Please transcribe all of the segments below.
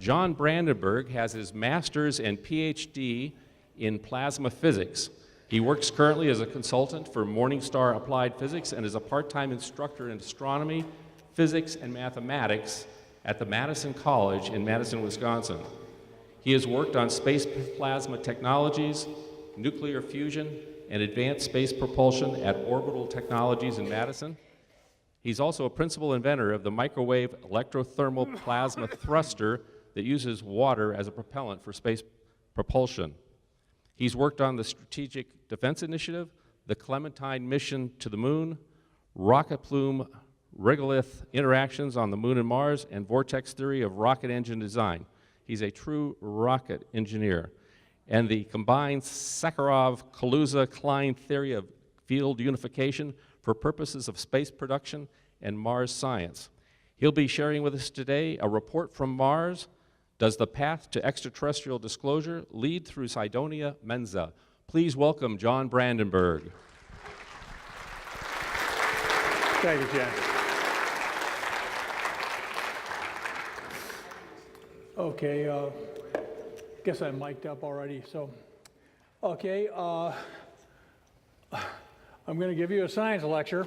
John Brandenburg has his master's and PhD in plasma physics. He works currently as a consultant for Morningstar Applied Physics and is a part-time instructor in astronomy, physics, and mathematics at the Madison College in Madison, Wisconsin. He has worked on space plasma technologies, nuclear fusion, and advanced space propulsion at Orbital Technologies in Madison. He's also a principal inventor of the microwave electrothermal plasma thruster that uses water as a propellant for space propulsion. He's worked on the Strategic Defense Initiative, the Clementine mission to the moon, rocket plume regolith interactions on the moon and Mars, and vortex theory of rocket engine design. He's a true rocket engineer. And the combined Sakharov-Kaluza-Klein theory of field unification for purposes of space production and Mars science. He'll be sharing with us today a report from Mars. Does the path to extraterrestrial disclosure lead through Cydonia Mensa? Please welcome John Brandenburg. Thank you, Jen. Okay, guess I'm mic'd up already, so. Okay, I'm gonna give you a science lecture.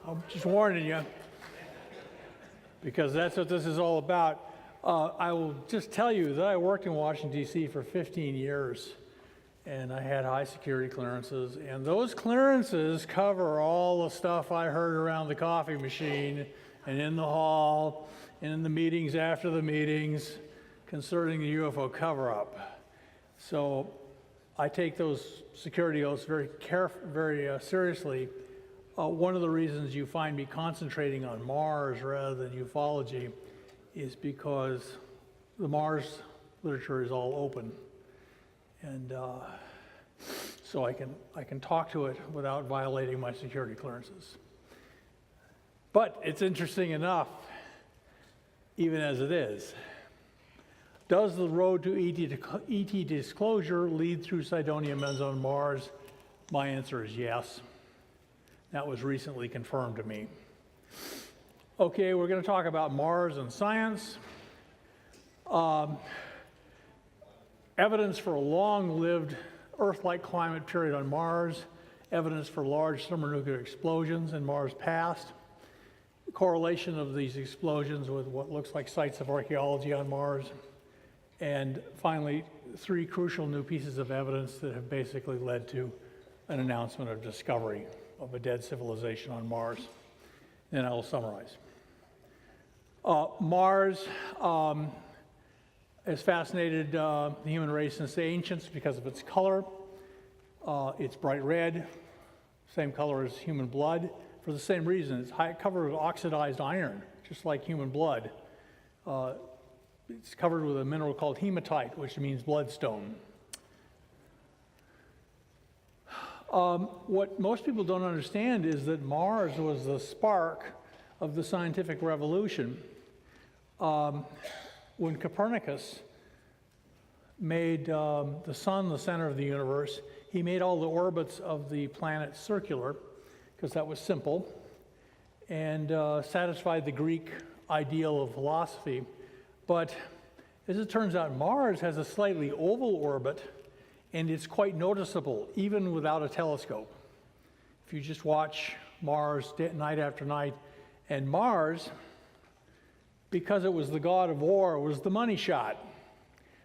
I'm just warning you, because that's what this is all about. I will just tell you that I worked in Washington, D.C. for 15 years, and I had high security clearances, and those clearances cover all the stuff I heard around the coffee machine and in the hall and in the meetings after the meetings concerning the UFO cover-up. So I take those security oaths very seriously. One of the reasons you find me concentrating on Mars rather than ufology is because the Mars literature is all open, and so I can talk to it without violating my security clearances. But it's interesting enough, even as it is. Does the road to ET disclosure lead through Cydonia Mensa on Mars? My answer is yes. That was recently confirmed to me. Okay, we're going to talk about Mars and science. Evidence for a long-lived Earth-like climate period on Mars. Evidence for large thermonuclear explosions in Mars past. Correlation of these explosions with what looks like sites of archaeology on Mars. And finally, 3 crucial new pieces of evidence that have basically led to an announcement of discovery of a dead civilization on Mars. And I will summarize. Mars has fascinated the human race since the ancients because of its color. It's bright red, same color as human blood. For the same reason, it's covered with oxidized iron, just like human blood. It's covered with a mineral called hematite, which means bloodstone. What most people don't understand is that Mars was the spark of the scientific revolution. When Copernicus made the sun the center of the universe, he made all the orbits of the planets circular, because that was simple, and satisfied the Greek ideal of philosophy. But as it turns out, Mars has a slightly oval orbit, and it's quite noticeable, even without a telescope. If you just watch Mars night after night, and Mars, because it was the god of war, was the money shot.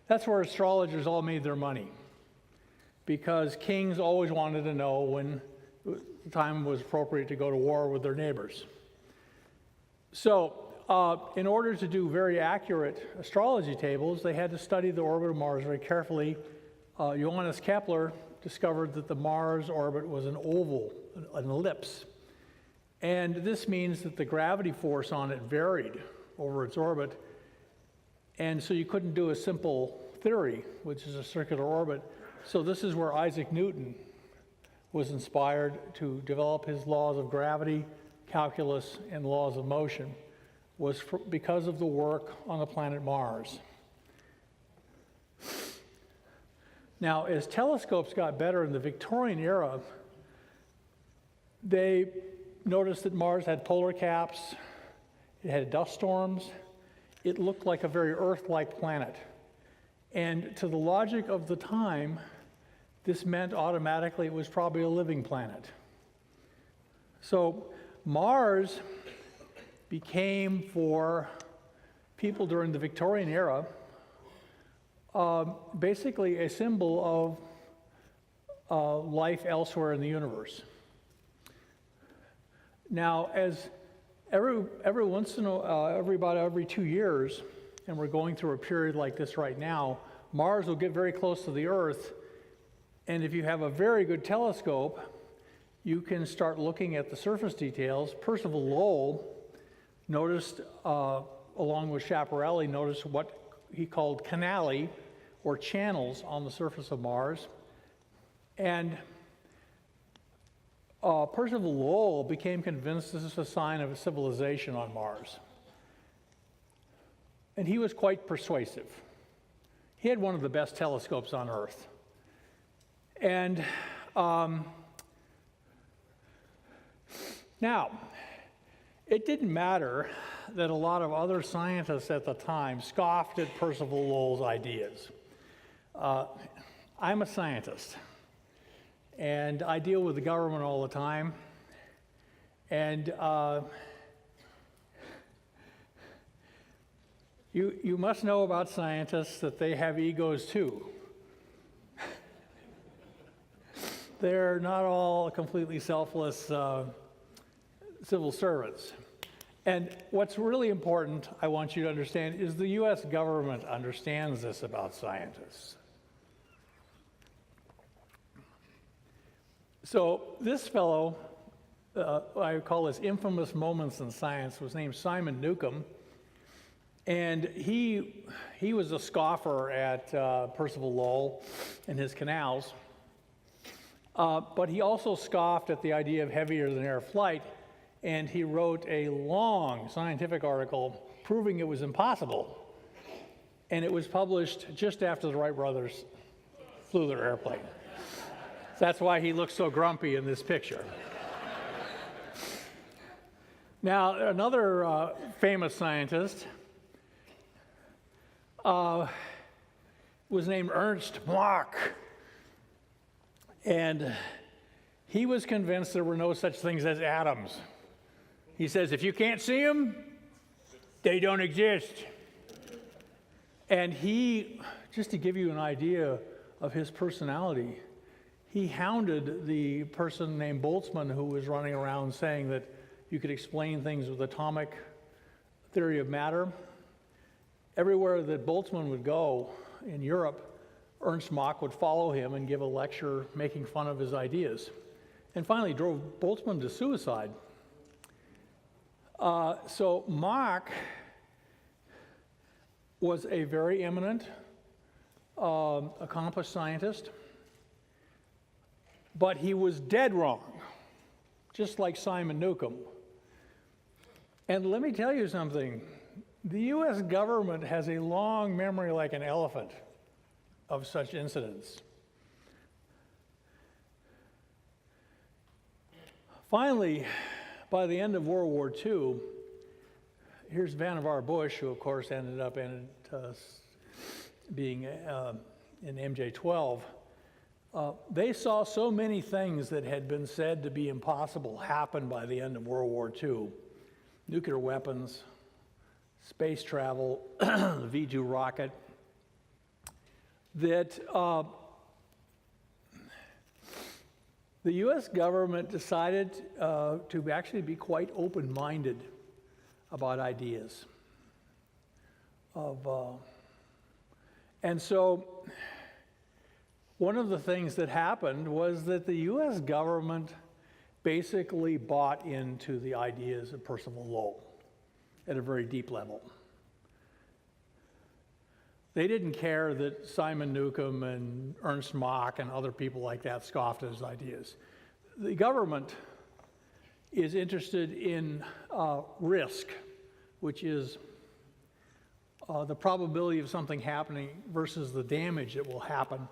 That's where astrologers all made their money, because kings always wanted to know when the time was appropriate to go to war with their neighbors. So, in order to do very accurate astrology tables, they had to study the orbit of Mars very carefully. Johannes Kepler discovered that the Mars orbit was an oval, an ellipse. And this means that the gravity force on it varied over its orbit. And so you couldn't do a simple theory, which is a circular orbit. So this is where Isaac Newton was inspired to develop his laws of gravity, calculus, and laws of motion, was because of the work on the planet Mars. Now, as telescopes got better in the Victorian era, they noticed that Mars had polar caps, it had dust storms, it looked like a very Earth-like planet. And to the logic of the time, this meant automatically it was probably a living planet. So Mars became, for people during the Victorian era, basically a symbol of life elsewhere in the universe. Now, as every once in about every 2 years, and we're going through a period like this right now, Mars will get very close to the Earth, and if you have a very good telescope, you can start looking at the surface details. Percival Lowell noticed, along with Schiaparelli, noticed what he called canali, or channels, on the surface of Mars. And Percival Lowell became convinced this is a sign of a civilization on Mars. And he was quite persuasive. He had one of the best telescopes on Earth. And now, it didn't matter that a lot of other scientists at the time scoffed at Percival Lowell's ideas. I'm a scientist, and I deal with the government all the time, and you must know about scientists that they have egos too. They're not all completely selfless civil servants. And what's really important, I want you to understand, is the US government understands this about scientists. So this fellow, I call his infamous moments in science, was named Simon Newcomb. And he was a scoffer at Percival Lowell and his canals. But he also scoffed at the idea of heavier-than-air flight, and he wrote a long scientific article proving it was impossible. And it was published just after the Wright brothers flew their airplane. That's why he looks so grumpy in this picture. Now, another famous scientist was named Ernst Mach. And he was convinced there were no such things as atoms. He says, if you can't see them, they don't exist. And he, just to give you an idea of his personality, he hounded the person named Boltzmann who was running around saying that you could explain things with atomic theory of matter. Everywhere that Boltzmann would go in Europe, Ernst Mach would follow him and give a lecture making fun of his ideas, and finally drove Boltzmann to suicide. So Mach was a very eminent, accomplished scientist, but he was dead wrong, just like Simon Newcomb. And let me tell you something, the US government has a long memory like an elephant of such incidents. Finally, by the end of World War II, here's Vannevar Bush, who of course ended up being in MJ-12. They saw so many things that had been said to be impossible happen by the end of World War II. Nuclear weapons, space travel, the V-2 rocket, that the US government decided to actually be quite open-minded about ideas. And so one of the things that happened was that the US government basically bought into the ideas of Percival Lowell at a very deep level. They didn't care that Simon Newcomb and Ernst Mach and other people like that scoffed at his ideas. The government is interested in risk, which is the probability of something happening versus the damage that will happen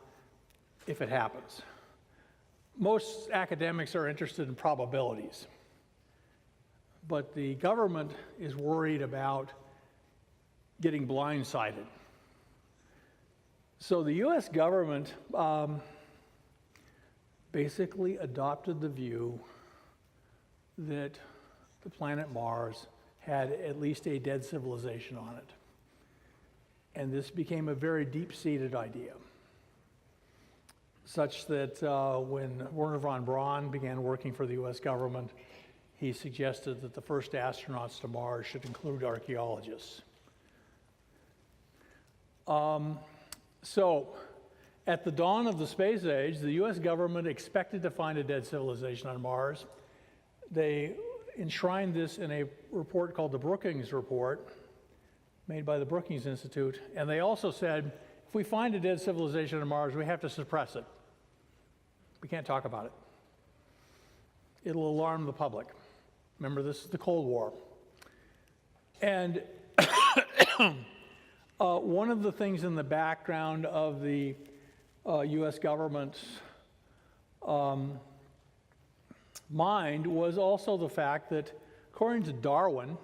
if it happens. Most academics are interested in probabilities, but the government is worried about getting blindsided. So the US government basically adopted the view that the planet Mars had at least a dead civilization on it. And this became a very deep-seated idea, such that when Wernher von Braun began working for the US government, he suggested that the first astronauts to Mars should include archaeologists. So, at the dawn of the space age, the US government expected to find a dead civilization on Mars. They enshrined this in a report called the Brookings Report, made by the Brookings Institute, and they also said, if we find a dead civilization on Mars, we have to suppress it. We can't talk about it. It'll alarm the public. Remember, this is the Cold War. And one of the things in the background of the US government's mind was also the fact that, according to Darwin,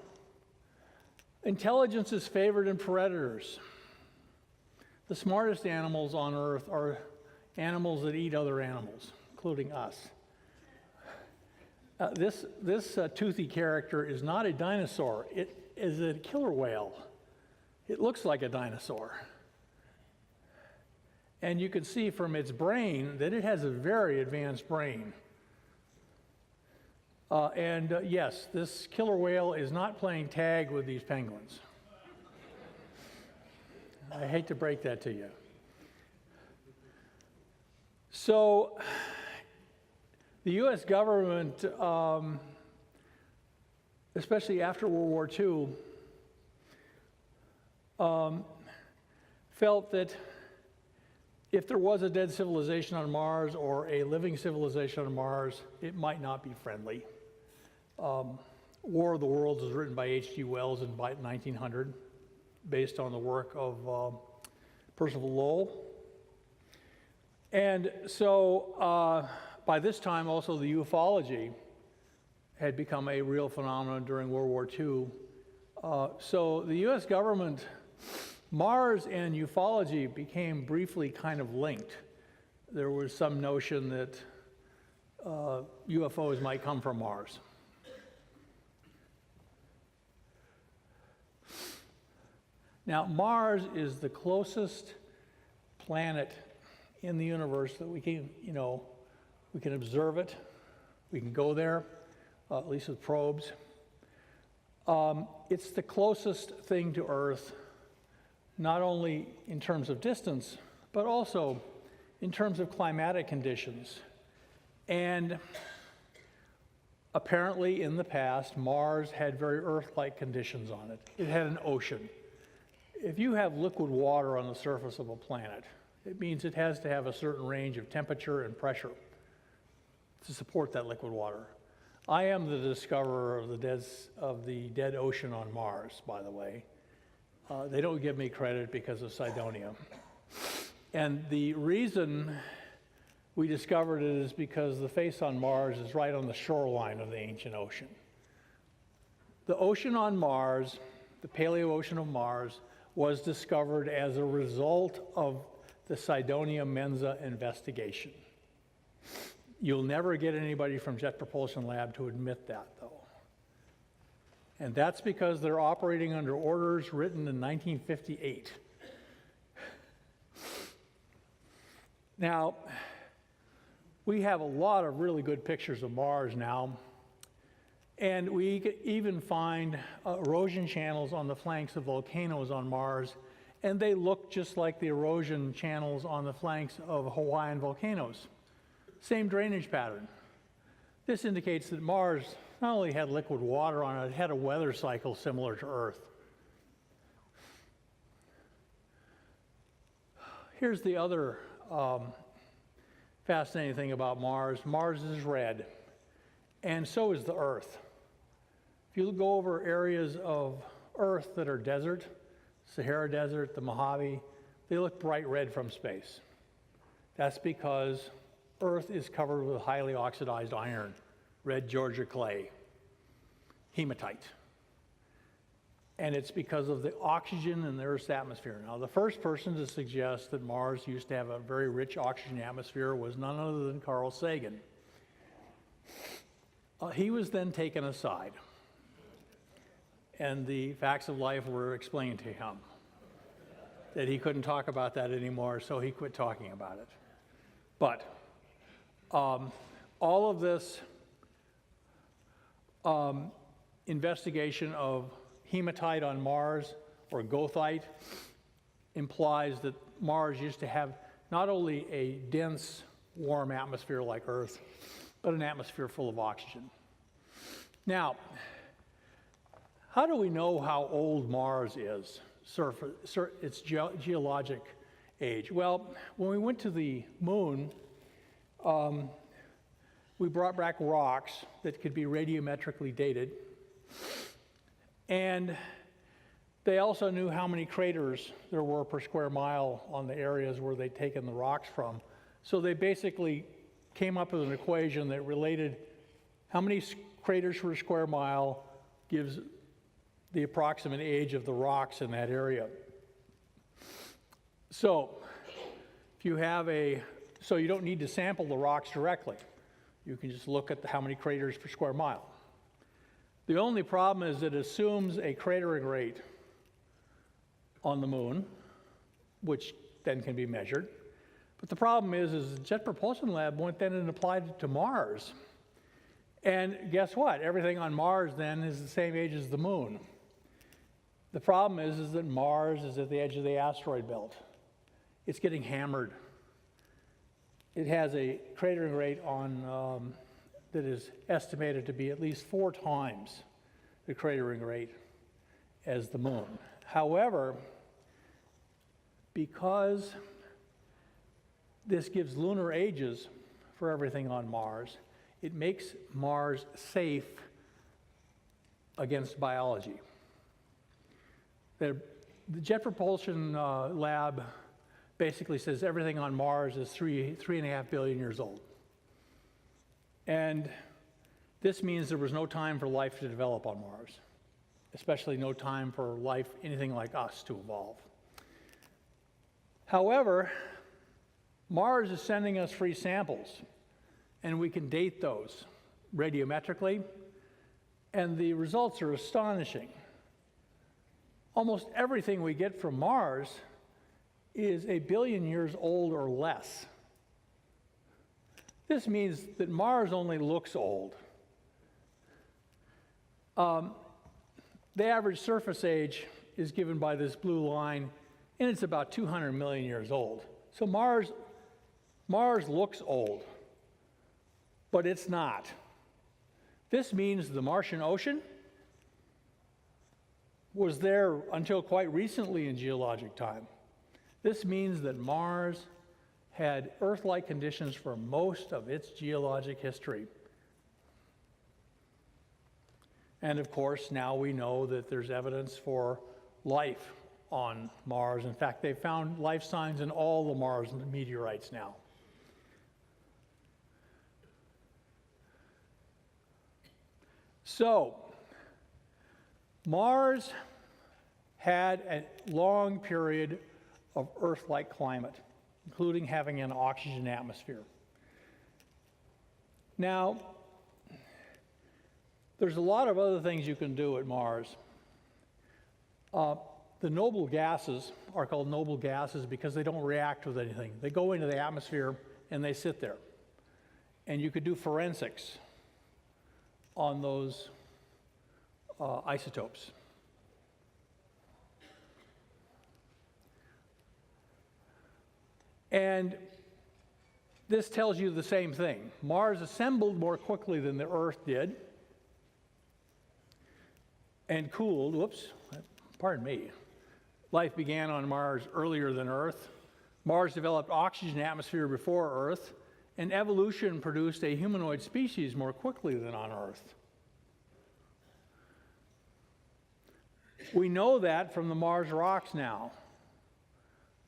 intelligence is favored in predators. The smartest animals on Earth are animals that eat other animals, including us. This toothy character is not a dinosaur. It is a killer whale. It looks like a dinosaur. And you can see from its brain that it has a very advanced brain. Yes, this killer whale is not playing tag with these penguins. I hate to break that to you. So, the US government, especially after World War II, felt that if there was a dead civilization on Mars or a living civilization on Mars, it might not be friendly. War of the Worlds was written by H.G. Wells in 1900, based on the work of Percival Lowell. And so by this time also the ufology had become a real phenomenon during World War II. So the US government, Mars and ufology became briefly kind of linked. There was some notion that UFOs might come from Mars. Now, Mars is the closest planet in the universe that we can, we can observe it. We can go there, at least with probes. It's the closest thing to Earth, not only in terms of distance, but also in terms of climatic conditions. And apparently in the past, Mars had very Earth-like conditions on it. It had an ocean. If you have liquid water on the surface of a planet, it means it has to have a certain range of temperature and pressure to support that liquid water. I am the discoverer of the dead ocean on Mars, by the way. They don't give me credit because of Cydonia. And the reason we discovered it is because the face on Mars is right on the shoreline of the ancient ocean. The ocean on Mars, the Paleo-ocean of Mars, was discovered as a result of the Cydonia Mensa investigation. You'll never get anybody from Jet Propulsion Lab to admit that, though. And that's because they're operating under orders written in 1958. Now, we have a lot of really good pictures of Mars now, and we even find erosion channels on the flanks of volcanoes on Mars, and they look just like the erosion channels on the flanks of Hawaiian volcanoes. Same drainage pattern. This indicates that Mars not only had liquid water on it, it had a weather cycle similar to Earth. Here's the other fascinating thing about Mars. Mars is red, and so is the Earth. If you go over areas of Earth that are desert, Sahara Desert, the Mojave, they look bright red from space. That's because Earth is covered with highly oxidized iron, red Georgia clay, hematite. And it's because of the oxygen in the Earth's atmosphere. Now, the first person to suggest that Mars used to have a very rich oxygen atmosphere was none other than Carl Sagan. He was then taken aside, and the facts of life were explained to him that he couldn't talk about that anymore, so he quit talking about it. But all of this investigation of hematite on Mars, or goethite, implies that Mars used to have not only a dense, warm atmosphere like Earth, but an atmosphere full of oxygen. Now, how do we know how old Mars is, its geologic age? Well, when we went to the moon, we brought back rocks that could be radiometrically dated. And they also knew how many craters there were per square mile on the areas where they'd taken the rocks from. So they basically came up with an equation that related how many craters per square mile gives the approximate age of the rocks in that area. So if you have so you don't need to sample the rocks directly. You can just look at how many craters per square mile. The only problem is it assumes a cratering rate on the moon, which then can be measured. But the problem is the Jet Propulsion Lab went then and applied it to Mars. And guess what? Everything on Mars then is the same age as the moon. The problem is that Mars is at the edge of the asteroid belt. It's getting hammered. It has a cratering rate on that is estimated to be at least 4 times the cratering rate as the moon. However, because this gives lunar ages for everything on Mars, it makes Mars safe against biology. The Jet Propulsion Lab basically says everything on Mars is 3.5 billion years old. And this means there was no time for life to develop on Mars, especially no time for life, anything like us, to evolve. However, Mars is sending us free samples, and we can date those radiometrically, and the results are astonishing. Almost everything we get from Mars is 1 billion years old or less. This means that Mars only looks old. The average surface age is given by this blue line, and it's about 200 million years old. So Mars looks old, but it's not. This means the Martian ocean was there until quite recently in geologic time. This means that Mars had Earth-like conditions for most of its geologic history. And of course, now we know that there's evidence for life on Mars. In fact, they've found life signs in all the Mars meteorites now. So, Mars had a long period of Earth-like climate, including having an oxygen atmosphere. Now, there's a lot of other things you can do at Mars. The noble gases are called noble gases because they don't react with anything. They go into the atmosphere and they sit there. And you could do forensics on those isotopes. And this tells you the same thing. Mars assembled more quickly than the Earth did and cooled, pardon me. Life began on Mars earlier than Earth. Mars developed oxygen atmosphere before Earth, and evolution produced a humanoid species more quickly than on Earth. We know that from the Mars rocks now,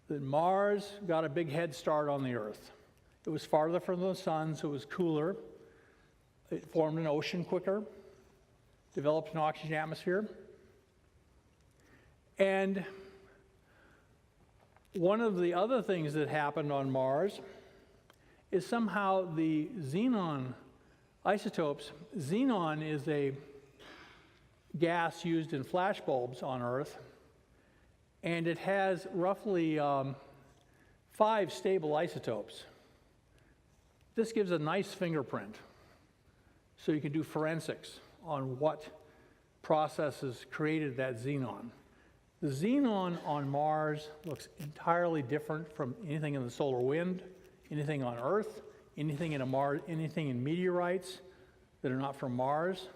that Mars got a big head start on the Earth. It was farther from the sun, so it was cooler. It formed an ocean quicker, developed an oxygen atmosphere. And one of the other things that happened on Mars is somehow the xenon isotopes. Xenon is a gas used in flash bulbs on Earth, and it has roughly 5 stable isotopes. This gives a nice fingerprint, so you can do forensics on what processes created that xenon. The xenon on Mars looks entirely different from anything in the solar wind, anything on Earth, anything in meteorites that are not from Mars.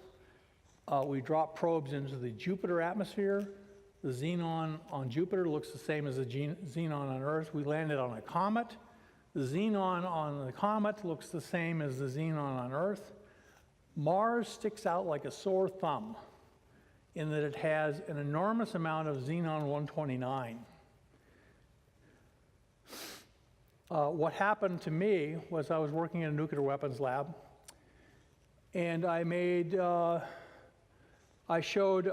We dropped probes into the Jupiter atmosphere. The xenon on Jupiter looks the same as the xenon on Earth. We landed on a comet. The xenon on the comet looks the same as the xenon on Earth. Mars sticks out like a sore thumb in that it has an enormous amount of xenon-129. What happened to me was I was working in a nuclear weapons lab, and I showed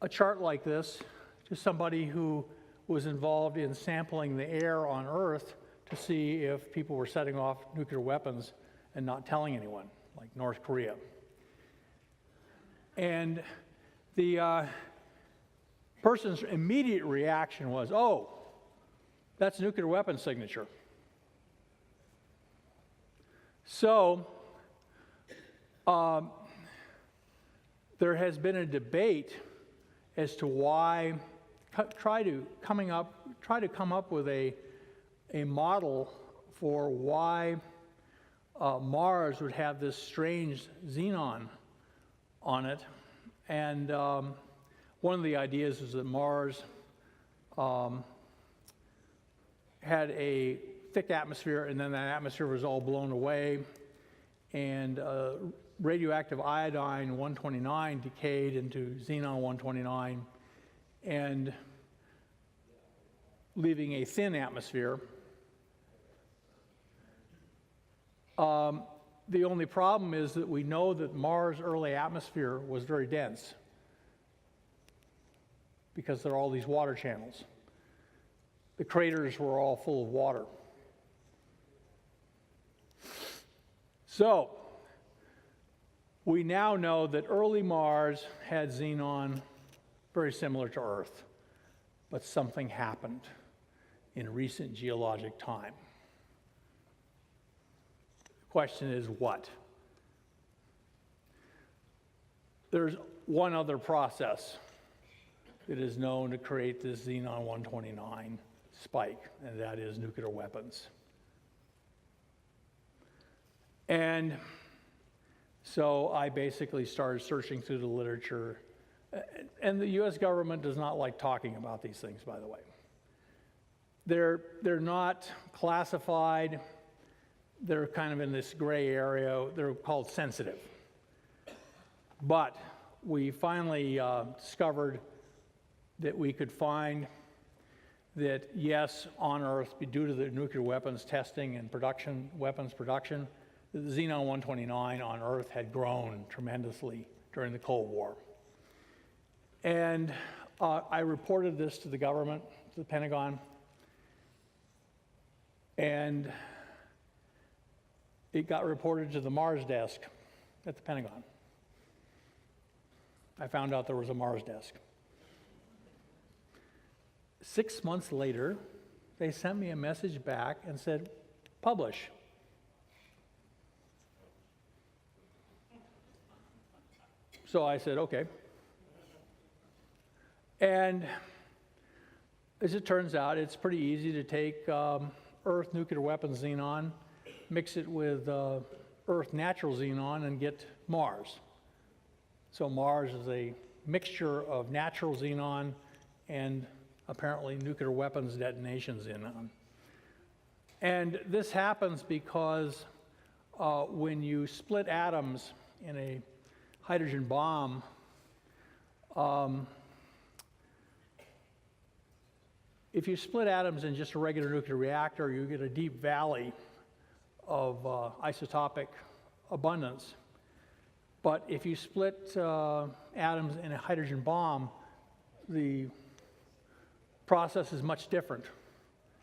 a chart like this to somebody who was involved in sampling the air on Earth to see if people were setting off nuclear weapons and not telling anyone, like North Korea. And the person's immediate reaction was, oh, that's a nuclear weapon signature. So there has been a debate as to why, try to come up with a model for why Mars would have this strange xenon on it. And one of the ideas is that Mars had a thick atmosphere, and then that atmosphere was all blown away, and radioactive iodine-129 decayed into xenon-129, and leaving a thin atmosphere. The only problem is that we know that Mars' early atmosphere was very dense because there are all these water channels. The craters were all full of water. So, we now know that early Mars had xenon very similar to Earth, but something happened in recent geologic time. The question is what? There's one other process that is known to create this xenon-129 spike, and that is nuclear weapons. And so I basically started searching through the literature, and the US government does not like talking about these things, by the way. They're not classified, they're kind of in this gray area, they're called sensitive. But we finally discovered that we could find that yes, on Earth, due to the nuclear weapons testing and production, weapons production, the xenon-129 on Earth had grown tremendously during the Cold War. And I reported this to the government, to the Pentagon, and it got reported to the Mars desk at the Pentagon. I found out there was a Mars desk. 6 months later, they sent me a message back and said, publish. So I said, okay. And as it turns out, it's pretty easy to take Earth nuclear weapons xenon, mix it with Earth natural xenon, and get Mars. So Mars is a mixture of natural xenon and apparently nuclear weapons detonation xenon. And this happens because when you split atoms in a hydrogen bomb, if you split atoms in just a regular nuclear reactor, you get a deep valley of isotopic abundance. But if you split atoms in a hydrogen bomb, the process is much different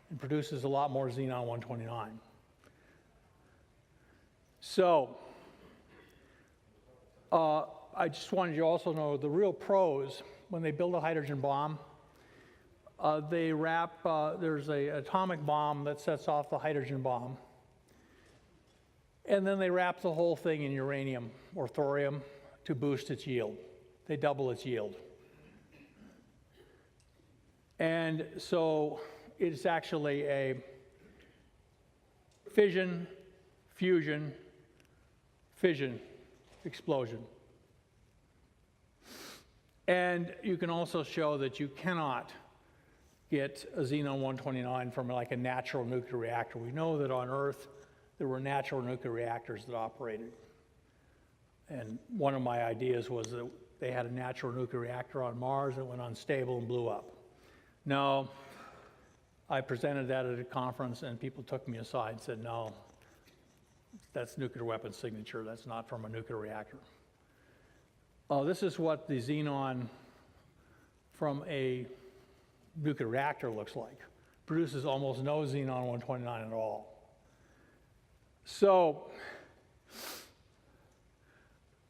and produces a lot more xenon-129. So, I just wanted you to also know the real pros, when they build a hydrogen bomb, they wrap, there's an atomic bomb that sets off the hydrogen bomb, and then they wrap the whole thing in uranium or thorium to boost its yield. They double its yield. And so it's actually a fission, fusion, fission explosion. And you can also show that you cannot get a xenon-129 from like a natural nuclear reactor. We know that on Earth there were natural nuclear reactors that operated. And one of my ideas was that they had a natural nuclear reactor on Mars that went unstable and blew up. No, I presented that at a conference and people took me aside and said, no, that's nuclear weapons signature, that's not from a nuclear reactor. This is what the xenon from a nuclear reactor looks like. Produces almost no xenon-129 at all. So,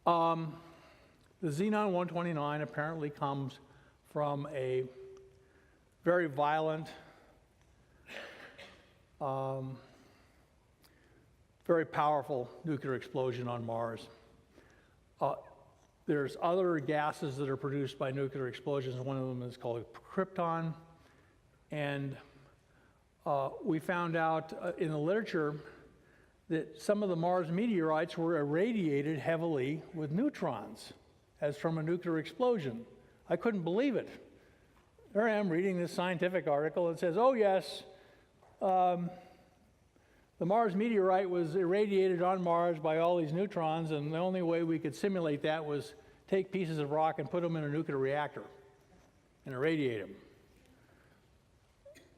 the xenon-129 apparently comes from a very violent, very powerful nuclear explosion on Mars. There's other gases that are produced by nuclear explosions. One of them is called krypton. And we found out in the literature that some of the Mars meteorites were irradiated heavily with neutrons, as from a nuclear explosion. I couldn't believe it. There I am reading this scientific article that says, oh yes, the Mars meteorite was irradiated on Mars by all these neutrons, and the only way we could simulate that was take pieces of rock and put them in a nuclear reactor and irradiate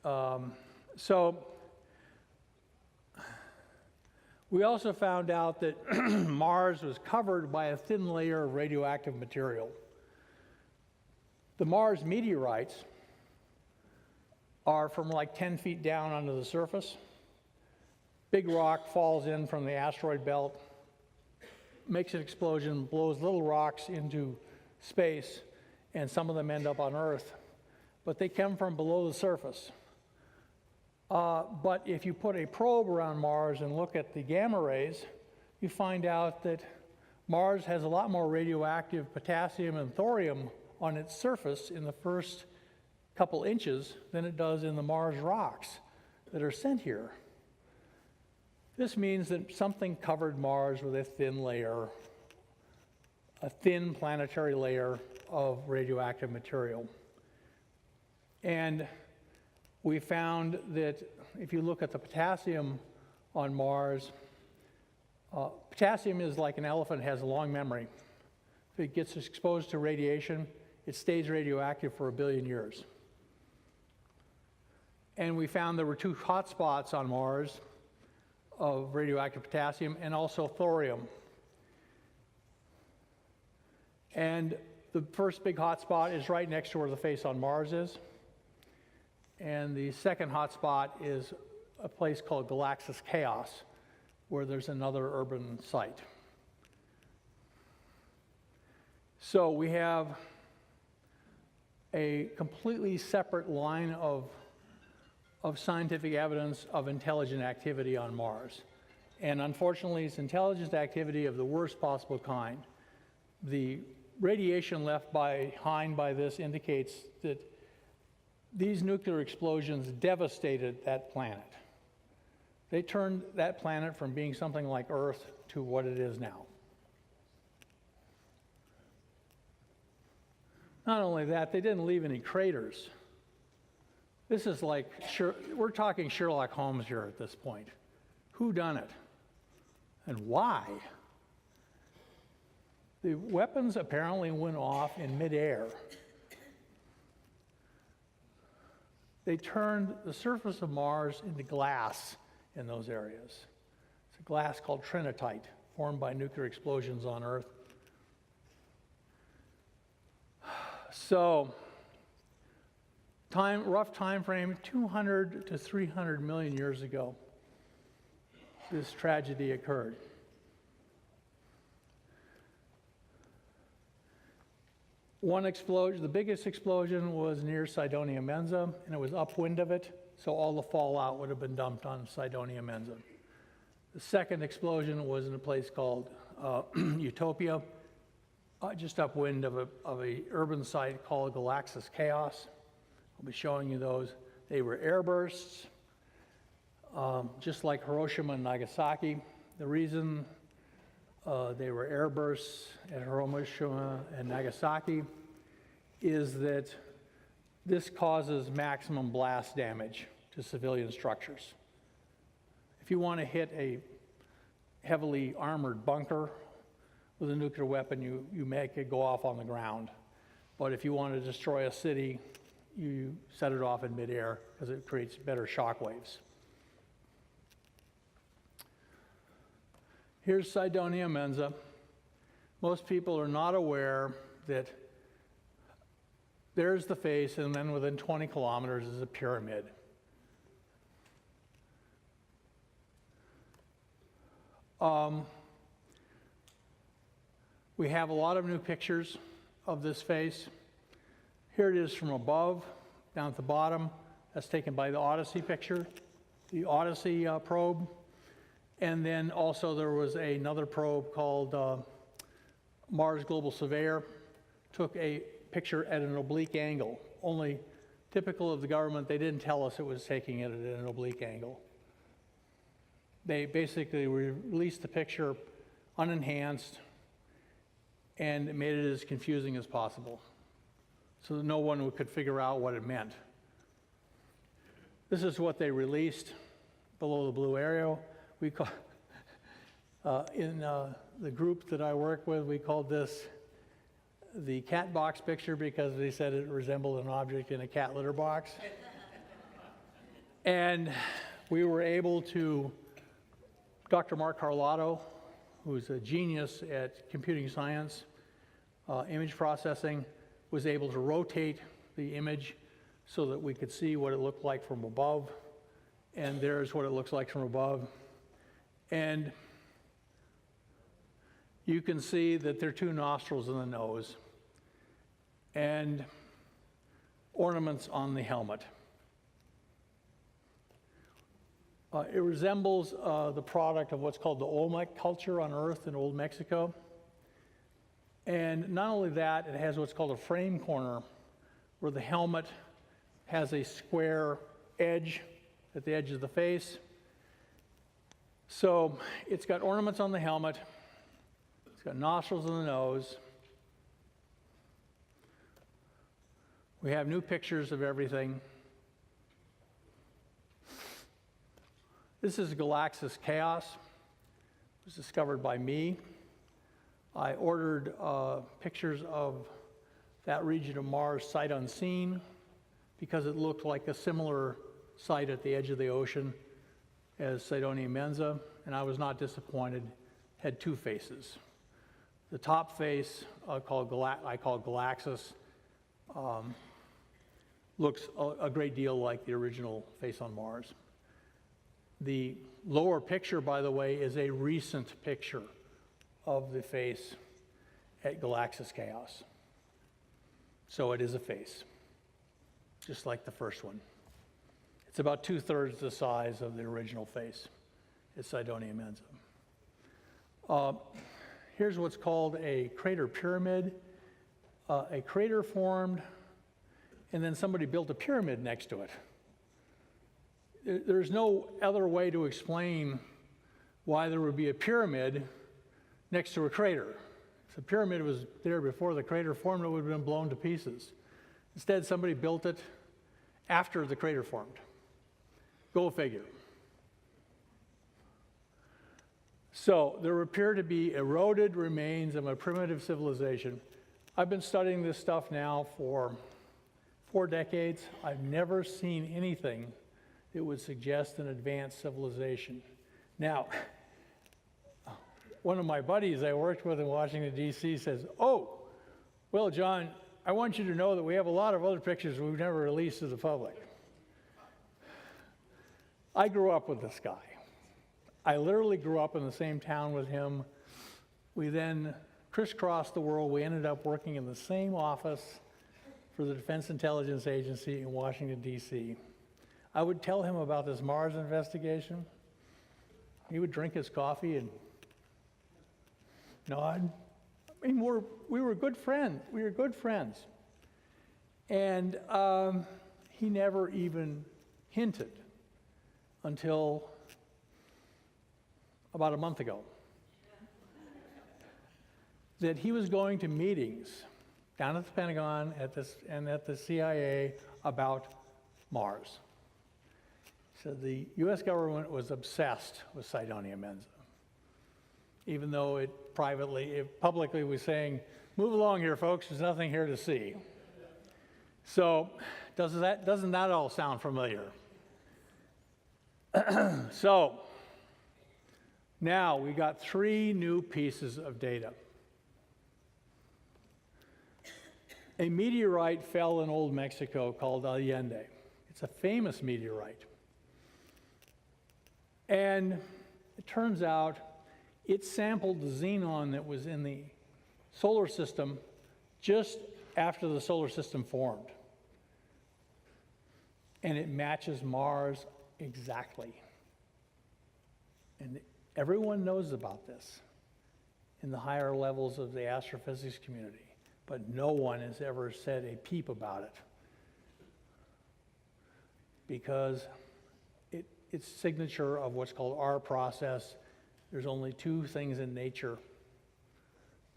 them. So we also found out that Mars was covered by a thin layer of radioactive material. The Mars meteorites are from like 10 feet down under the surface. Big rock falls in from the asteroid belt, makes an explosion, blows little rocks into space, and some of them end up on Earth. But they come from below the surface. But if you put a probe around Mars and look at the gamma rays, you find out that Mars has a lot more radioactive potassium and thorium on its surface in the first couple inches than it does in the Mars rocks that are sent here. This means that something covered Mars with a thin layer, a thin planetary layer of radioactive material. And we found that if you look at the potassium on Mars, potassium is like an elephant, has a long memory. If it gets exposed to radiation, it stays radioactive for 1 billion years. And we found there were 2 hot spots on Mars of radioactive potassium and also thorium. And the first big hot spot is right next to where the face on Mars is. And the second hot spot is a place called Galaxis Chaos, where there's another urban site. So we have a completely separate line of scientific evidence of intelligent activity on Mars. And unfortunately, it's intelligent activity of the worst possible kind. The radiation left behind by this indicates that these nuclear explosions devastated that planet. They turned that planet from being something like Earth to what it is now. Not only that, they didn't leave any craters. This is like, we're talking Sherlock Holmes here at this point. Who done it? And why? The weapons apparently went off in midair. They turned the surface of Mars into glass in those areas. It's a glass called trinitite, formed by nuclear explosions on Earth. So, rough time frame, 200 to 300 million years ago, this tragedy occurred. One explosion, the biggest explosion was near Cydonia Mensa, and it was upwind of it, so all the fallout would have been dumped on Cydonia Mensa. The second explosion was in a place called Utopia, just upwind of a urban site called Galaxis Chaos. I'll be showing you those. They were airbursts, just like Hiroshima and Nagasaki. The reason they were airbursts at Hiroshima and Nagasaki is that this causes maximum blast damage to civilian structures. If you want to hit a heavily armored bunker with a nuclear weapon, you make it go off on the ground. But if you want to destroy a city, you set it off in midair because it creates better shock waves. Here's Cydonia Mensa. Most people are not aware that there's the face, and then within 20 kilometers is a pyramid. We have a lot of new pictures of this face. Here it is from above, down at the bottom. That's taken by the Odyssey picture, the Odyssey probe. And then also there was another probe called Mars Global Surveyor, took a picture at an oblique angle. Only typical of the government, they didn't tell us it was taking it at an oblique angle. They basically released the picture unenhanced and made it as confusing as possible so that no one could figure out what it meant. This is what they released below the blue arrow. We call, in the group that I work with, we called this the cat box picture because they said it resembled an object in a cat litter box. And we were able to, Dr. Mark Carlotto, who's a genius at computing science, image processing, was able to rotate the image so that we could see what it looked like from above. And there's what it looks like from above. And you can see that there are two nostrils in the nose and ornaments on the helmet. It resembles the product of what's called the Olmec culture on Earth in Old Mexico. And not only that, it has what's called a frame corner, where the helmet has a square edge at the edge of the face. So it's got ornaments on the helmet, it's got nostrils in the nose. We have new pictures of everything. This is Galaxis Chaos. It was discovered by me. I ordered pictures of that region of Mars sight unseen because it looked like a similar site at the edge of the ocean as Cydonia Mensa, and I was not disappointed. Had two faces. The top face, I call Galaxis, looks a great deal like the original face on Mars. The lower picture, by the way, is a recent picture of the face at Galaxis Chaos. So it is a face, just like the first one. It's about 2/3 the size of the original face at Cydonia Mensa. Here's what's called a crater pyramid. A crater formed, and then somebody built a pyramid next to it. There's no other way to explain why there would be a pyramid next to a crater. If the pyramid was there before the crater formed, it would have been blown to pieces. Instead, somebody built it after the crater formed. Go figure. So there appear to be eroded remains of a primitive civilization. I've been studying this stuff now for 4 decades. I've never seen anything that would suggest an advanced civilization. Now, one of my buddies I worked with in Washington, D.C. says, "Oh, well, John, I want you to know that we have a lot of other pictures we've never released to the public. I grew up with this guy. I literally grew up in the same town with him. We then crisscrossed the world. We ended up working in the same office for the Defense Intelligence Agency in Washington, D.C. I would tell him about this Mars investigation. He would drink his coffee and nod. I mean, we were good friends. We were good friends. And he never even hinted until about a month ago that he was going to meetings down at the Pentagon and at the CIA about Mars. So the US government was obsessed with Cydonia Mensa, even though it publicly was saying, move along here, folks, there's nothing here to see. So doesn't that all sound familiar? So now we got 3 new pieces of data. A meteorite fell in Old Mexico called Allende. It's a famous meteorite. And it turns out it sampled the xenon that was in the solar system just after the solar system formed. And it matches Mars exactly. And everyone knows about this in the higher levels of the astrophysics community, but no one has ever said a peep about it because it's signature of what's called R process. There's only 2 things in nature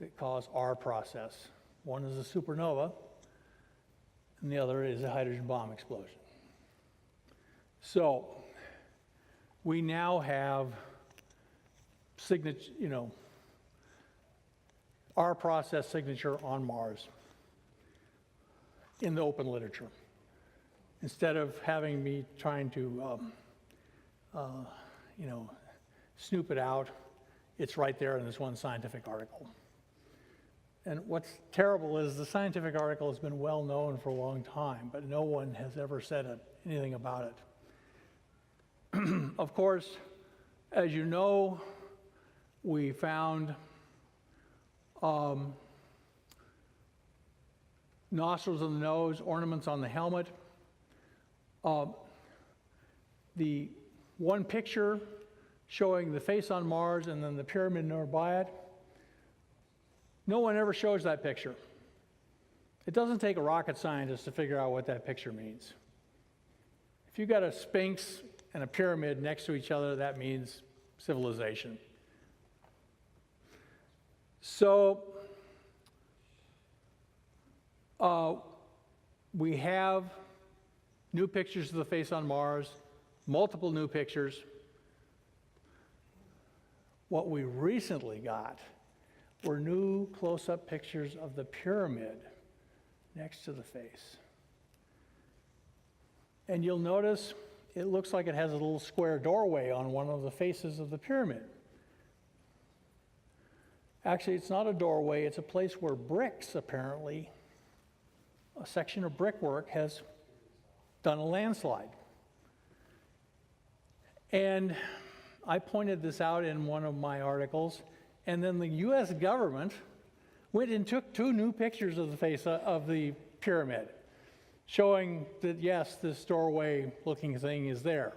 that cause R process. One is a supernova, and the other is a hydrogen bomb explosion. So we now have R process signature on Mars in the open literature. Instead of having me trying to snoop it out, it's right there in this one scientific article. And what's terrible is the scientific article has been well known for a long time, but no one has ever said anything about it. Of course, as you know, we found nostrils on the nose, ornaments on the helmet. The one picture showing the face on Mars and then the pyramid nearby it, no one ever shows that picture. It doesn't take a rocket scientist to figure out what that picture means. If you've got a sphinx and a pyramid next to each other, that means civilization. So we have new pictures of the face on Mars, multiple new pictures. What we recently got were new close-up pictures of the pyramid next to the face. And you'll notice it looks like it has a little square doorway on one of the faces of the pyramid. Actually, it's not a doorway, it's a place where bricks, apparently, a section of brickwork has done a landslide. And I pointed this out in one of my articles, and then the US government went and took 2 new pictures of the face of the pyramid, showing that, yes, this doorway-looking thing is there.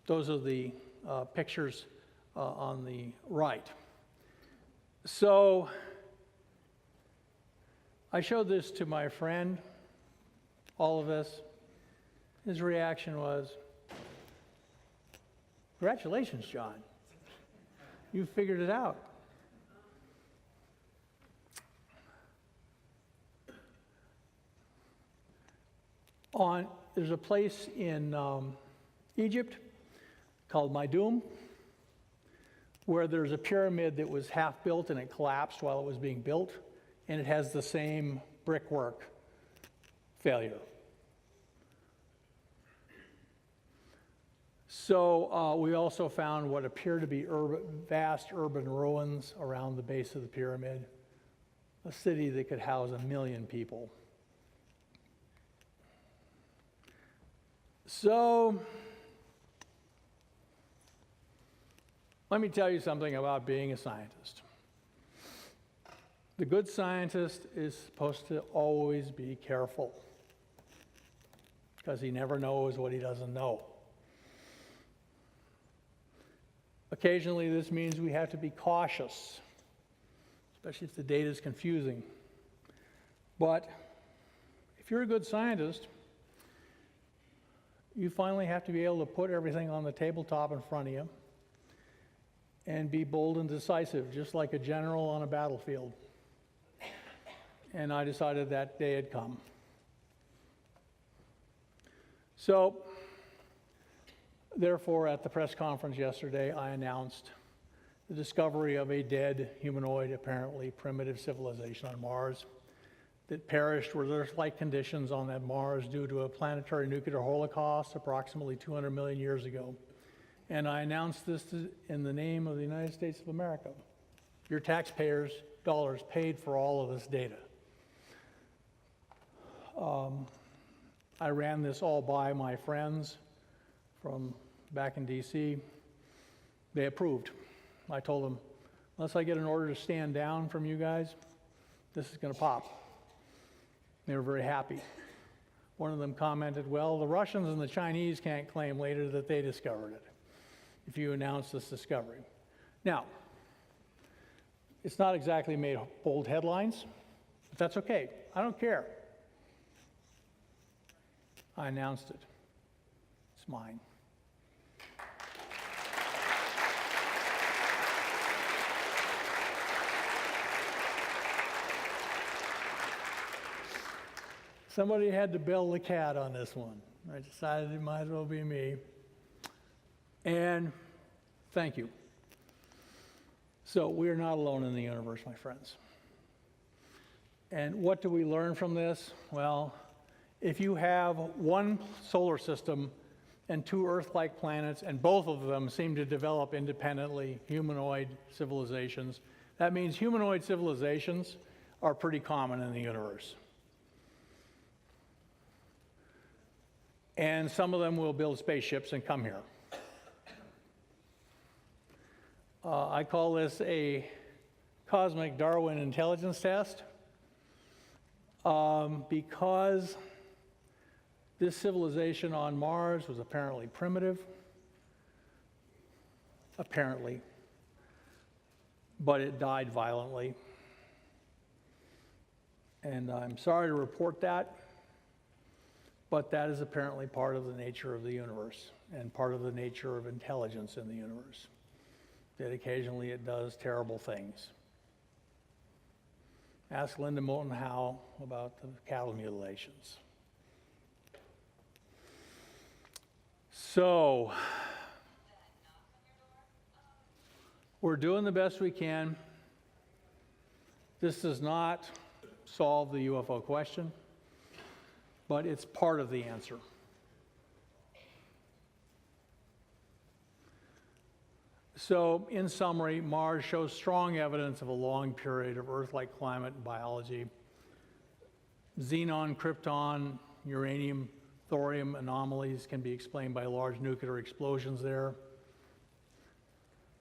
Those are the pictures on the right. So I showed this to my friend, all of us. His reaction was, "Congratulations, John. You figured it out." There's a place in Egypt called Maidum, where there's a pyramid that was half built and it collapsed while it was being built, and it has the same brickwork failure. So we also found what appear to be vast urban ruins around the base of the pyramid. a city that could house 1 million people. So, let me tell you something about being a scientist. The good scientist is supposed to always be careful, because he never knows what he doesn't know. Occasionally, this means we have to be cautious, especially if the data is confusing. But if you're a good scientist, you finally have to be able to put everything on the tabletop in front of you and be bold and decisive, just like a general on a battlefield. And I decided that day had come. So, therefore, at the press conference yesterday, I announced the discovery of a dead, humanoid, apparently primitive civilization on Mars that perished with Earth-like conditions on that Mars due to a planetary nuclear holocaust approximately 200 million years ago. And I announced this in the name of the United States of America. Your taxpayers' dollars paid for all of this data. I ran this all by my friends from back in DC. They approved. I told them, unless I get an order to stand down from you guys, this is going to pop. They were very happy. One of them commented, well, the Russians and the Chinese can't claim later that they discovered it if you announce this discovery. Now, it's not exactly made bold headlines, but that's okay. I don't care. I announced it. It's mine. Somebody had to bail the cat on this one. I decided it might as well be me. And thank you. So we are not alone in the universe, my friends. And what do we learn from this? Well, if you have one solar system and 2 Earth-like planets, and both of them seem to develop independently humanoid civilizations, that means humanoid civilizations are pretty common in the universe. And some of them will build spaceships and come here. I call this a cosmic Darwin intelligence test because this civilization on Mars was apparently primitive, apparently, but it died violently. And I'm sorry to report that, but that is apparently part of the nature of the universe and part of the nature of intelligence in the universe, that occasionally it does terrible things. Ask Linda Moulton Howe about the cattle mutilations. So, we're doing the best we can. This does not solve the UFO question, but it's part of the answer. So, in summary, Mars shows strong evidence of a long period of Earth-like climate and biology. Xenon, krypton, uranium, thorium anomalies can be explained by large nuclear explosions there.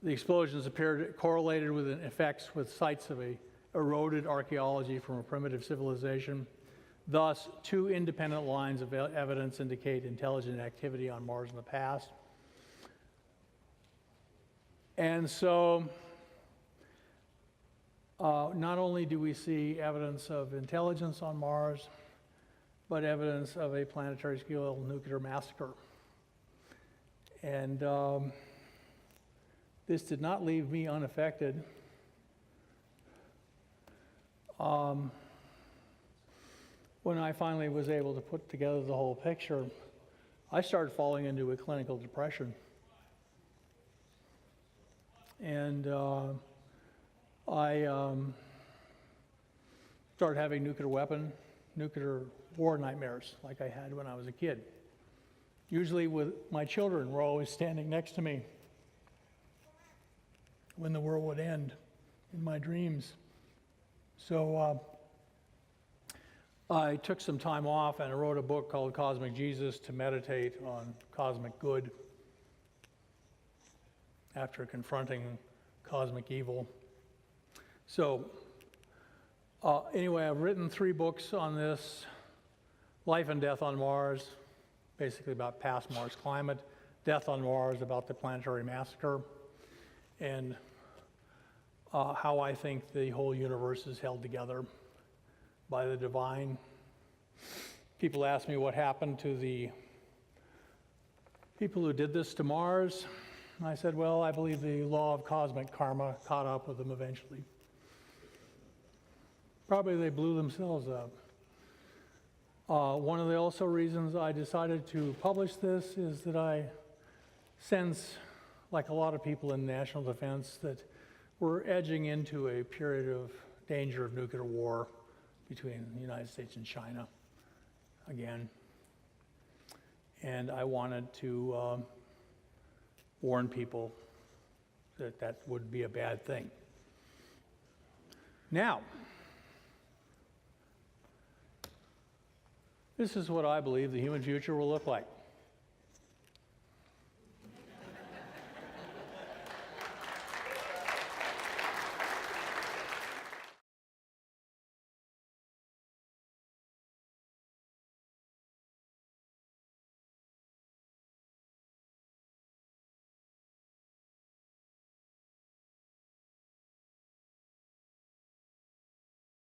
The explosions appeared correlated with effects with sites of a eroded archaeology from a primitive civilization. Thus, 2 independent lines of evidence indicate intelligent activity on Mars in the past. And so, not only do we see evidence of intelligence on Mars, but evidence of a planetary scale nuclear massacre. And this did not leave me unaffected. When I finally was able to put together the whole picture, I started falling into a clinical depression. And I started having nuclear war nightmares like I had when I was a kid. Usually with my children were always standing next to me when the world would end in my dreams. So I took some time off and I wrote a book called Cosmic Jesus to meditate on cosmic good after confronting cosmic evil. So anyway, I've written 3 books on this: Life and Death on Mars, basically about past Mars climate; Death on Mars, about the planetary massacre; and how I think the whole universe is held together by the divine. People ask me what happened to the people who did this to Mars. And I said, well, I believe the law of cosmic karma caught up with them eventually. Probably they blew themselves up. One of the also reasons I decided to publish this is that I sense, like a lot of people in national defense, that we're edging into a period of danger of nuclear war between the United States and China again. And I wanted to warn people that that would be a bad thing. Now, this is what I believe the human future will look like.